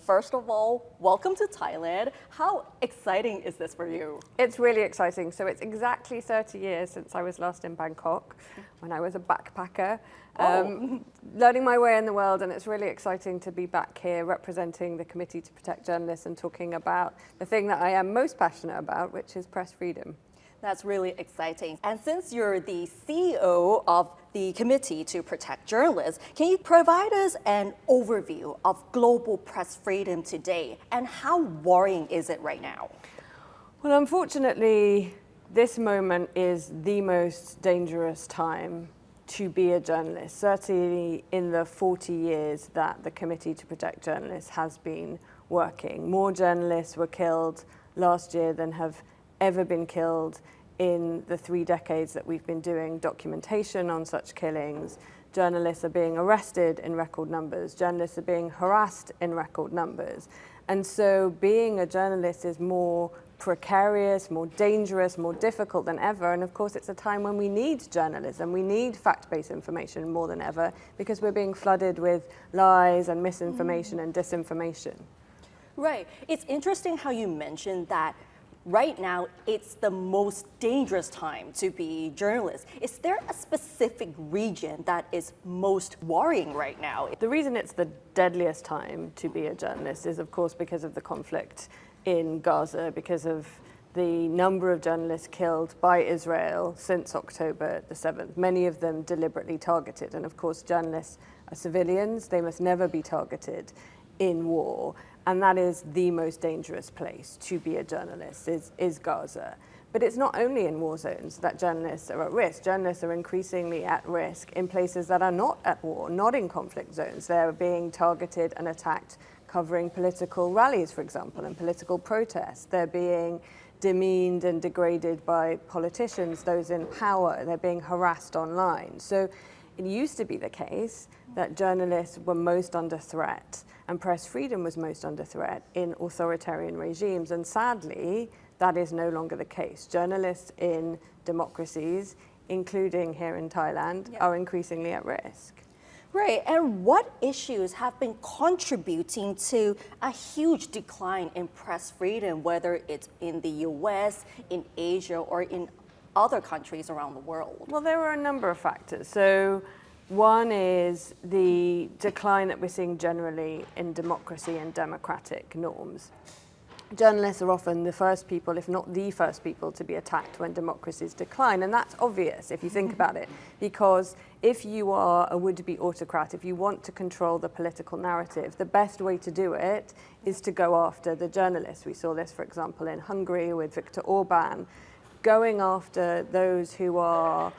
first of all, welcome to Thailand. How exciting is this for you? It's really exciting. So it's exactly 30 years since I was last in Bangkok, when I was a backpacker, learning my way in the world. And it's really exciting to be back here representing the Committee to Protect Journalists and talking about the thing that I am most passionate about, which is press freedom. That's really exciting. And since you're the CEO of the Committee to Protect Journalists, can you provide us an overview of global press freedom today and how worrying is it right now? Well, unfortunately, this moment is the most dangerous time to be a journalist, certainly in the 40 years that the Committee to Protect Journalists has been working. More journalists were killed last year than have ever been killed in the 3 decades that we've been doing documentation on such killings. Journalists are being arrested in record numbers. Journalists are being harassed in record numbers. And so being a journalist is more precarious, more dangerous, more difficult than ever. And of course, it's a time when we need journalism. We need fact-based information more than ever because we're being flooded with lies and misinformation and disinformation. Right. It's interesting how you mentioned that right now, it's the most dangerous time to be a journalist. Is there a specific region that is most worrying right now? The reason it's the deadliest time to be a journalist is, of course, because of the conflict in Gaza, because of the number of journalists killed by Israel since October the 7th, many of them deliberately targeted. And of course, journalists are civilians. They must never be targeted in war. And that is the most dangerous place to be a journalist, is Gaza. But it's not only in war zones that journalists are at risk. Journalists are increasingly at risk in places that are not at war, not in conflict zones. They're being targeted and attacked covering political rallies, for example, and political protests. They're being demeaned and degraded by politicians, those in power. They're being harassed online. So it used to be the case that journalists were most under threat and press freedom was most under threat in authoritarian regimes. And sadly, that is no longer the case. Journalists in democracies, including here in Thailand, are increasingly at risk. Right, and what issues have been contributing to a huge decline in press freedom, whether it's in the US, in Asia, or in other countries around the world? Well, there are a number of factors. So one is the decline that we're seeing generally in democracy and democratic norms. Journalists are often the first people, if not the first people, to be attacked when democracies decline. And that's obvious if you think about it, because if you are a would-be autocrat, if you want to control the political narrative, the best way to do it is to go after the journalists. We saw this, for example, in Hungary with Viktor Orban, going after those who are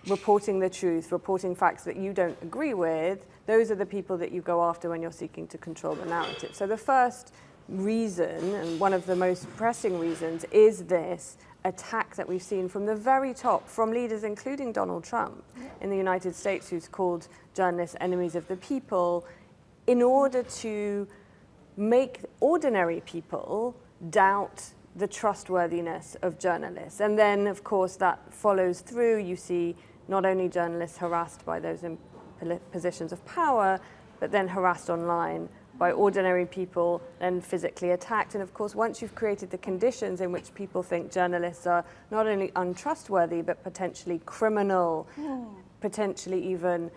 reporting the truth, reporting facts that you don't agree with. Those are the people that you go after when you're seeking to control the narrative. So the first reason, and one of the most pressing reasons, is this attack that we've seen from the very top, from leaders including Donald Trump in the United States, who's called journalists enemies of the people, in order to make ordinary people doubt the trustworthiness of journalists. And then, of course, that follows through. You see not only journalists harassed by those in positions of power, but then harassed online by ordinary people, then physically attacked. And of course, once you've created the conditions in which people think journalists are not only untrustworthy, but potentially criminal, potentially even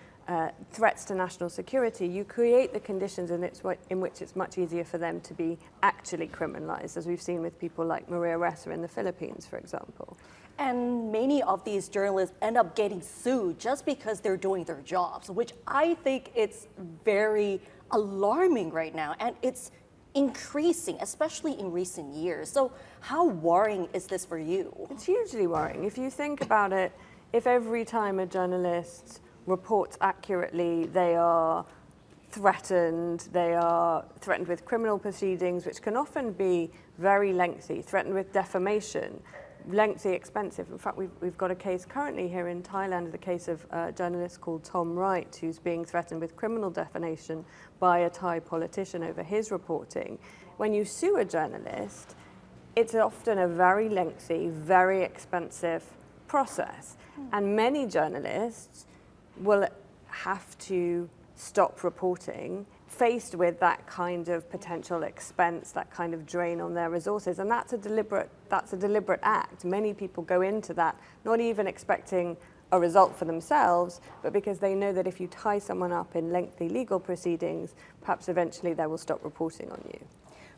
threats to national security, you create the conditions in which it's much easier for them to be actually criminalized, as we've seen with people like Maria Ressa in the Philippines, for example. And many of these journalists end up getting sued just because they're doing their jobs, which I think it's very alarming right now, and it's increasing, especially in recent years. So how worrying is this for you? It's hugely worrying. If you think about it, if every time a journalist reports accurately, they are threatened with criminal proceedings, which can often be very lengthy, threatened with defamation, lengthy, expensive. In fact, we've got a case currently here in Thailand, the case of a journalist called Tom Wright, who's being threatened with criminal defamation by a Thai politician over his reporting. When you sue a journalist, it's often a very lengthy, very expensive process. And many journalists will have to stop reporting faced with that kind of potential expense, that kind of drain on their resources, and that's a deliberate act. Many people go into that not even expecting a result for themselves, but because they know that if you tie someone up in lengthy legal proceedings, perhaps eventually they will stop reporting on you.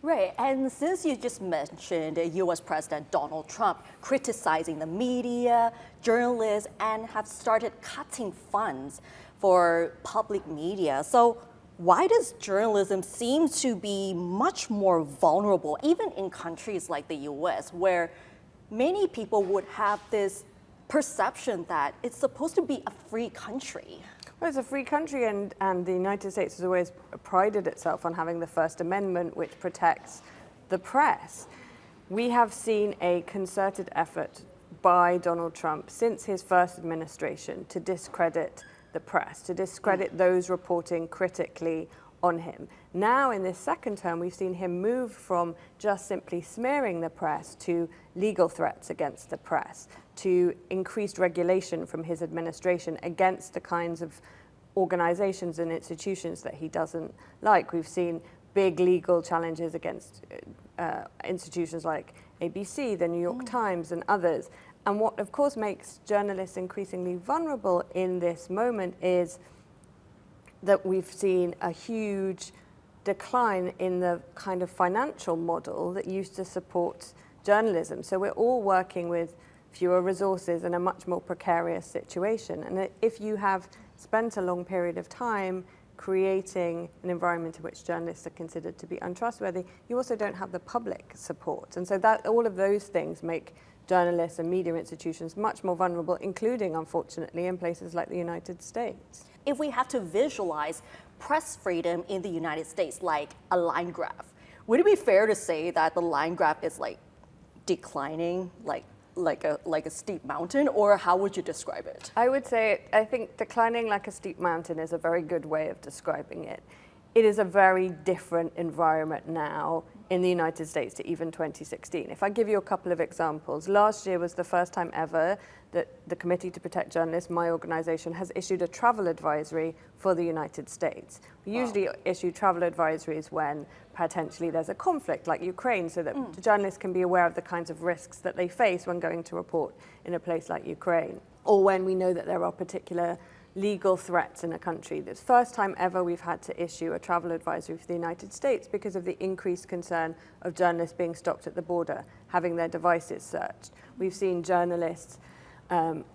Right, and since you just mentioned US President Donald Trump criticizing the media, journalists, and have started cutting funds for public media, so why does journalism seem to be much more vulnerable, even in countries like the US, where many people would have this perception that it's supposed to be a free country? Well, it's a free country, and the United States has always prided itself on having the First Amendment, which protects the press. We have seen a concerted effort by Donald Trump since his first administration to discredit the press, to discredit those reporting critically on him. Now, in this second term, we've seen him move from just simply smearing the press to legal threats against the press, to increased regulation from his administration against the kinds of organizations and institutions that he doesn't like. We've seen big legal challenges against institutions like ABC, the New York Times, and others. And what, of course, makes journalists increasingly vulnerable in this moment is that we've seen a huge decline in the kind of financial model that used to support journalism. So we're all working with fewer resources and a much more precarious situation. And if you have spent a long period of time creating an environment in which journalists are considered to be untrustworthy, you also don't have the public support. And so that all of those things make journalists and media institutions much more vulnerable, including, unfortunately, in places like the United States. If we have to visualize press freedom in the United States like a line graph, would it be fair to say that the line graph is like declining, like a steep mountain, or how would you describe it? I would say, I think declining like a steep mountain is a very good way of describing it. It is a very different environment now in the United States to even 2016. If I give you a couple of examples, last year was the first time ever that the Committee to Protect Journalists, my organization, has issued a travel advisory for the United States. We usually issue travel advisories when potentially there's a conflict like Ukraine, so that the journalists can be aware of the kinds of risks that they face when going to report in a place like Ukraine, or when we know that there are particular legal threats in a country. This first time ever we've had to issue a travel advisory for the United States because of the increased concern of journalists being stopped at the border, having their devices searched. We've seen journalists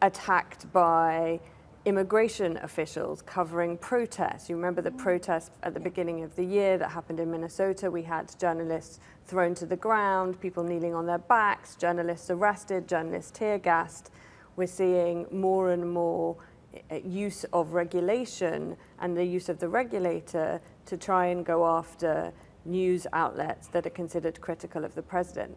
attacked by immigration officials covering protests. You remember the protests at the beginning of the year that happened in Minnesota. We had journalists thrown to the ground, people kneeling on their backs, journalists arrested, journalists tear-gassed. We're seeing more and more use of regulation and the use of the regulator to try and go after news outlets that are considered critical of the president.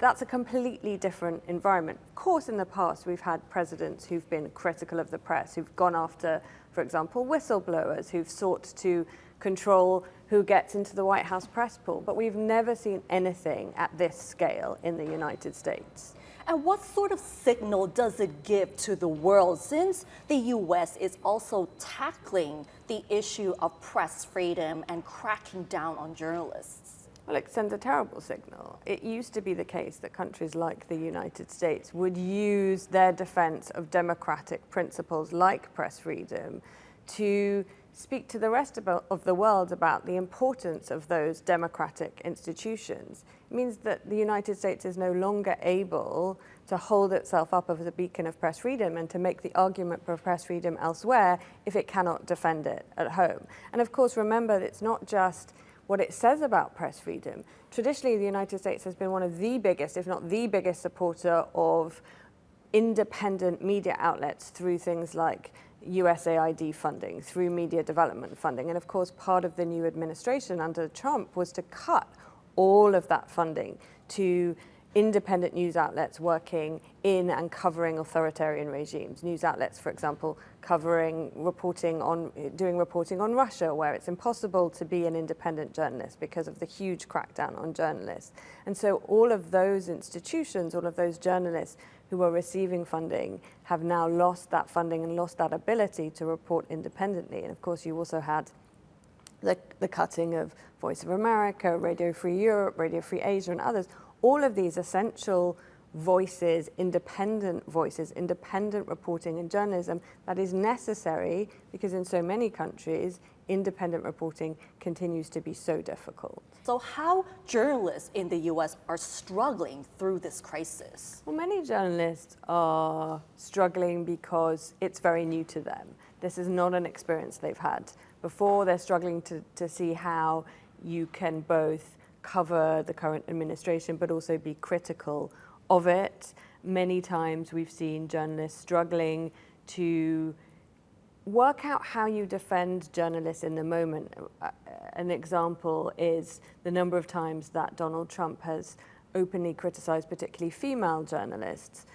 That's a completely different environment. Of course, in the past, we've had presidents who've been critical of the press, who've gone after, for example, whistleblowers, who've sought to control who gets into the White House press pool. But we've never seen anything at this scale in the United States. And what sort of signal does it give to the world, since the US is also tackling the issue of press freedom and cracking down on journalists? Well, it sends a terrible signal. It used to be the case that countries like the United States would use their defense of democratic principles like press freedom to speak to the rest of the world about the importance of those democratic institutions. It means that the United States is no longer able to hold itself up as a beacon of press freedom and to make the argument for press freedom elsewhere if it cannot defend it at home. And of course, remember, it's not just what it says about press freedom. Traditionally, the United States has been one of the biggest, if not the biggest, supporter of independent media outlets through things like USAID funding, through media development funding. And of course, part of the new administration under Trump was to cut all of that funding to independent news outlets working in and covering authoritarian regimes. News outlets, for example, doing reporting on Russia, where it's impossible to be an independent journalist because of the huge crackdown on journalists. And so all of those institutions, all of those journalists who were receiving funding have now lost that funding and lost that ability to report independently. And of course, you also had the cutting of Voice of America, Radio Free Europe, Radio Free Asia, and others. All of these essential voices, independent reporting and journalism that is necessary because in so many countries, independent reporting continues to be so difficult. So how journalists in the US are struggling through this crisis? Well, many journalists are struggling because it's very new to them. This is not an experience they've had before. They're struggling to see how you can both cover the current administration but also be critical of it. Many times we've seen journalists struggling to work out how you defend journalists in the moment. An example is the number of times that Donald Trump has openly criticized particularly female journalists.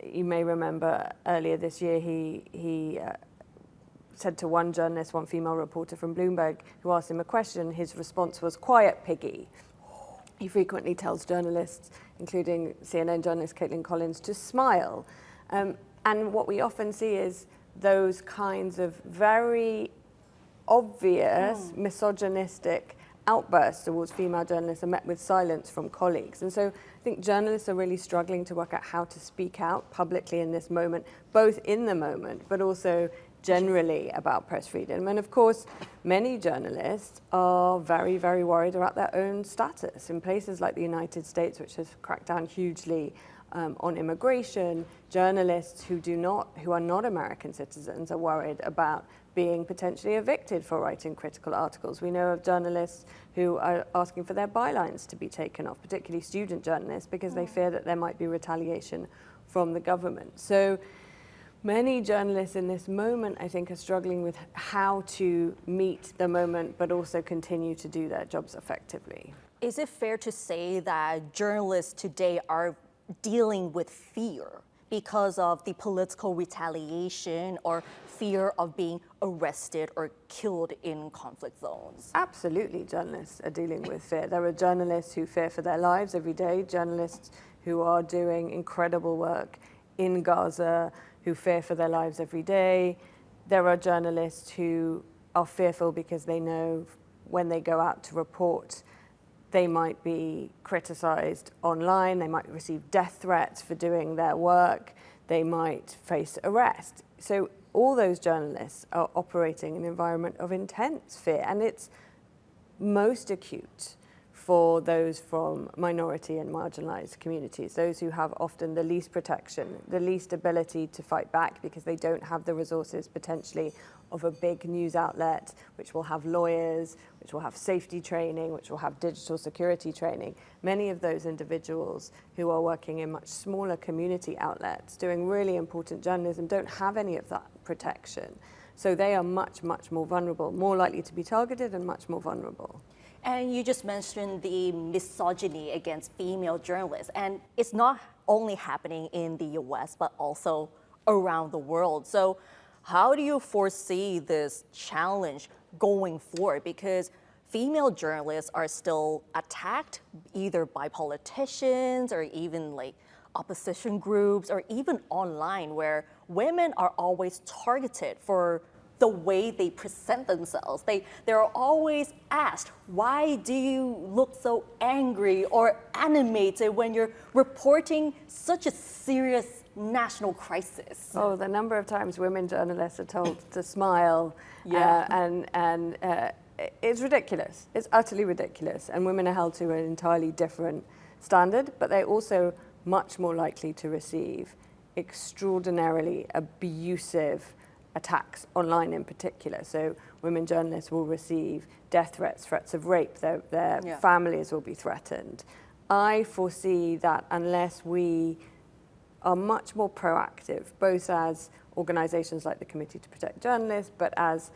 You may remember earlier this year he said to one journalist, one female reporter from Bloomberg, who asked him a question, his response was, "Quiet, piggy." He frequently tells journalists, including CNN journalist Caitlin Collins, to smile. And what we often see is those kinds of very obvious misogynistic outbursts towards female journalists are met with silence from colleagues. And so I think journalists are really struggling to work out how to speak out publicly in this moment, both in the moment, but also generally about press freedom. And of course, many journalists are very, very worried about their own status. In places like the United States, which has cracked down hugely on immigration, journalists who are not American citizens are worried about being potentially evicted for writing critical articles. We know of journalists who are asking for their bylines to be taken off, particularly student journalists, because they fear that there might be retaliation from the government. So many journalists in this moment, I think, are struggling with how to meet the moment, but also continue to do their jobs effectively. Is it fair to say that journalists today are dealing with fear because of the political retaliation or fear of being arrested or killed in conflict zones? Absolutely, journalists are dealing with fear. There are journalists who fear for their lives every day, journalists who are doing incredible work in Gaza, who fear for their lives every day. There are journalists who are fearful because they know when they go out to report, they might be criticized online, they might receive death threats for doing their work, they might face arrest. So all those journalists are operating in an environment of intense fear, and it's most acute for those from minority and marginalized communities, those who have often the least protection, the least ability to fight back because they don't have the resources potentially of a big news outlet, which will have lawyers, which will have safety training, which will have digital security training. Many of those individuals who are working in much smaller community outlets, doing really important journalism, don't have any of that protection. So they are much, much more vulnerable, more likely to be targeted and much more vulnerable. And you just mentioned the misogyny against female journalists, and it's not only happening in the US, but also around the world. So how do you foresee this challenge going forward? Because female journalists are still attacked either by politicians or even like opposition groups or even online, where women are always targeted for the way they present themselves. They're always asked, why do you look so angry or animated when you're reporting such a serious national crisis? Oh, the number of times women journalists are told to smile, it's ridiculous. It's utterly ridiculous. And women are held to an entirely different standard, but they're also much more likely to receive extraordinarily abusive attacks online in particular. So women journalists will receive death threats, threats of rape, their families will be threatened. I foresee that unless we are much more proactive, both as organizations like the Committee to Protect Journalists, but as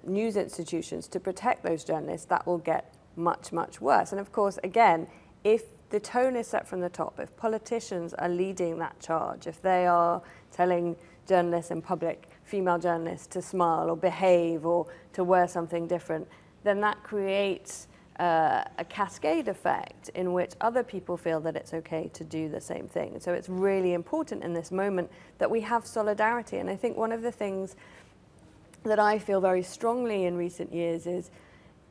news institutions to protect those journalists, that will get much, much worse. And of course, again, if the tone is set from the top, if politicians are leading that charge, if they are telling journalists in public, female journalists, to smile or behave or to wear something different, then that creates a cascade effect in which other people feel that it's okay to do the same thing. And so it's really important in this moment that we have solidarity. And I think one of the things that I feel very strongly in recent years is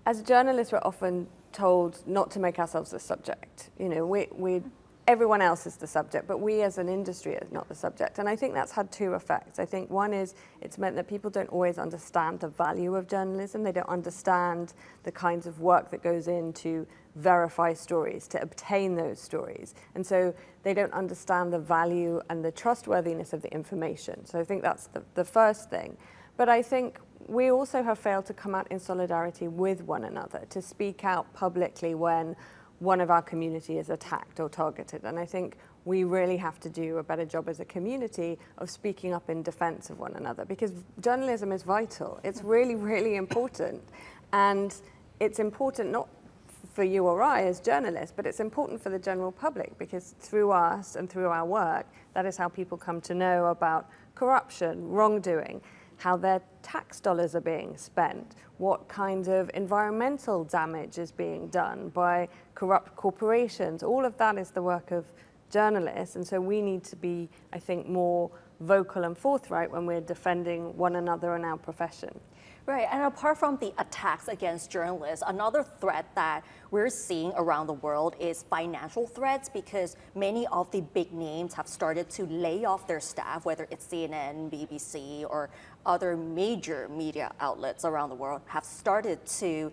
as journalists, we're often told not to make ourselves the subject. You know, everyone else is the subject, but we as an industry are not the subject. And I think that's had two effects. I think one is it's meant that people don't always understand the value of journalism. They don't understand the kinds of work that goes into verify stories, to obtain those stories. And so they don't understand the value and the trustworthiness of the information. So I think that's the first thing. But I think we also have failed to come out in solidarity with one another, to speak out publicly when one of our community is attacked or targeted. And I think we really have to do a better job as a community of speaking up in defense of one another, because journalism is vital. It's really, really important. And it's important not for you or I as journalists, but it's important for the general public, because through us and through our work, that is how people come to know about corruption, wrongdoing, how their tax dollars are being spent, what kind of environmental damage is being done by corrupt corporations. All of that is the work of journalists, and so we need to be, I think, more vocal and forthright when we're defending one another in our profession. Right, and apart from the attacks against journalists, another threat that we're seeing around the world is financial threats, because many of the big names have started to lay off their staff, whether it's CNN, BBC, or other major media outlets around the world have started to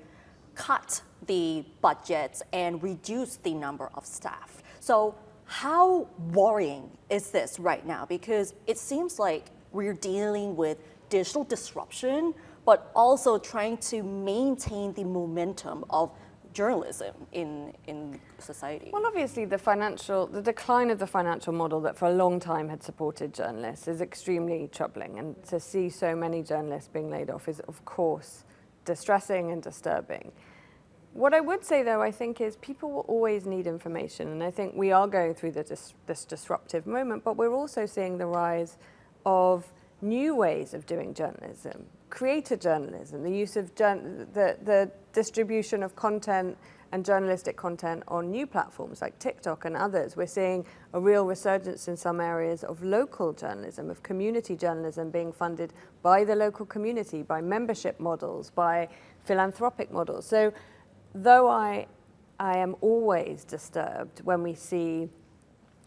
cut the budgets and reduce the number of staff. So how worrying is this right now? Because it seems like we're dealing with digital disruption, but also trying to maintain the momentum of journalism in society. Well, obviously the decline of the financial model that for a long time had supported journalists is extremely troubling, and to see so many journalists being laid off is of course distressing and disturbing. What I would say though, I think, is people will always need information, and I think we are going through this disruptive moment, but we're also seeing the rise of new ways of doing journalism, creator journalism, the use of the distribution of content and journalistic content on new platforms like TikTok and others. We're seeing a real resurgence in some areas of local journalism, of community journalism being funded by the local community, by membership models, by philanthropic models. So though I am always disturbed when we see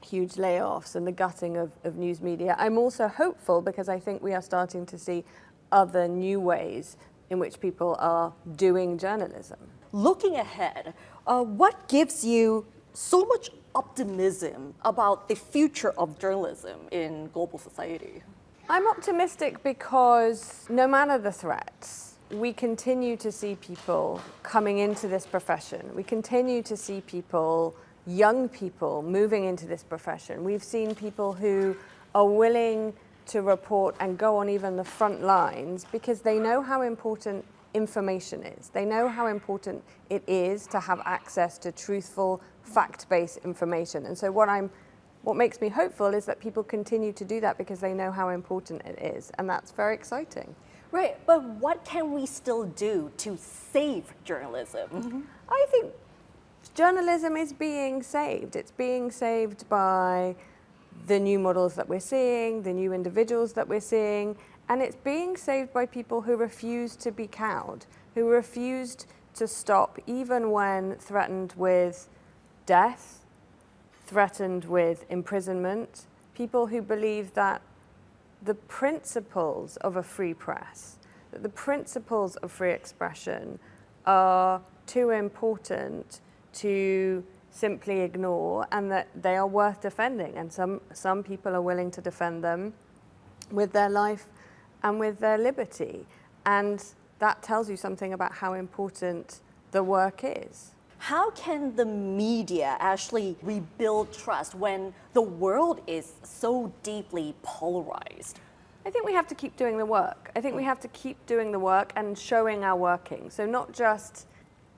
huge layoffs and the gutting of news media, I'm also hopeful, because I think we are starting to see other new ways in which people are doing journalism. Looking ahead, what gives you so much optimism about the future of journalism in global society? I'm optimistic because no matter the threats, we continue to see people coming into this profession. We continue to see people, young people, moving into this profession. We've seen people who are willing to report and go on even the front lines because they know how important information is. They know how important it is to have access to truthful, fact-based information. And so what makes me hopeful is that people continue to do that because they know how important it is. And that's very exciting. Right, but what can we still do to save journalism? Mm-hmm. I think journalism is being saved. It's being saved by the new models that we're seeing, the new individuals that we're seeing, and it's being saved by people who refuse to be cowed, who refused to stop even when threatened with death, threatened with imprisonment, people who believe that the principles of a free press, that the principles of free expression are too important to simply ignore, and that they are worth defending, and some people are willing to defend them with their life and with their liberty, and that tells you something about how important the work is. How can the media actually rebuild trust when the world is so deeply polarized? I think we have to keep doing the work. I think we have to keep doing the work and showing our working. So not just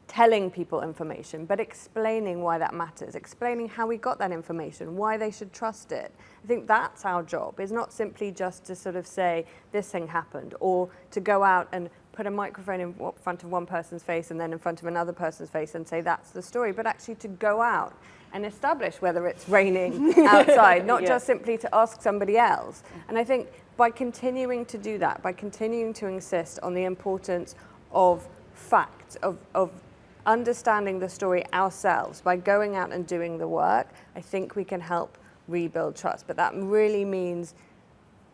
telling people information, but explaining why that matters, explaining how we got that information, why they should trust it. I think that's our job. It's not simply just to sort of say this thing happened, or to go out and put a microphone in front of one person's face and then in front of another person's face and say that's the story, but actually to go out and establish whether it's raining outside, not just simply to ask somebody else. And I think by continuing to do that, by continuing to insist on the importance of fact, act of understanding the story ourselves by going out and doing the work, I think we can help rebuild trust. But that really means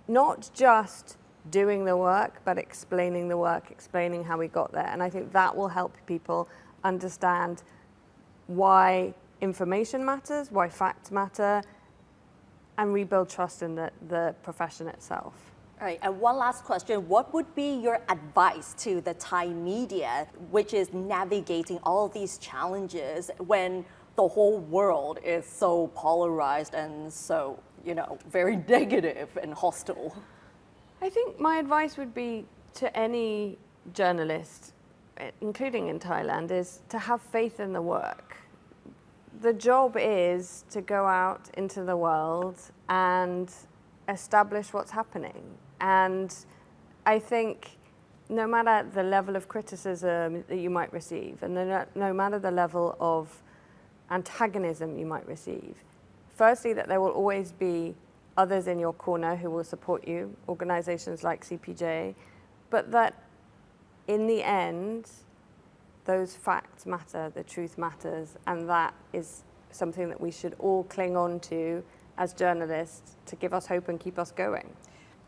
not just doing the work, but explaining the work, explaining how we got there. And I think that will help people understand why information matters, why facts matter, and rebuild trust in the profession itself. All right, and one last question. What would be your advice to the Thai media, which is navigating all of these challenges when the whole world is so polarized and so, very negative and hostile? I think my advice would be to any journalist, including in Thailand, is to have faith in the work. The job is to go out into the world and establish what's happening. And I think no matter the level of criticism that you might receive, and no matter the level of antagonism you might receive, firstly, that there will always be others in your corner who will support you, organizations like CPJ, but that in the end, those facts matter, the truth matters, and that is something that we should all cling on to as journalists to give us hope and keep us going.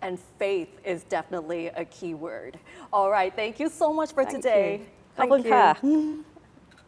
And faith is definitely a key word. All right, thank you so much for Thank today. you. Thank ขอบคุณค่ะ you.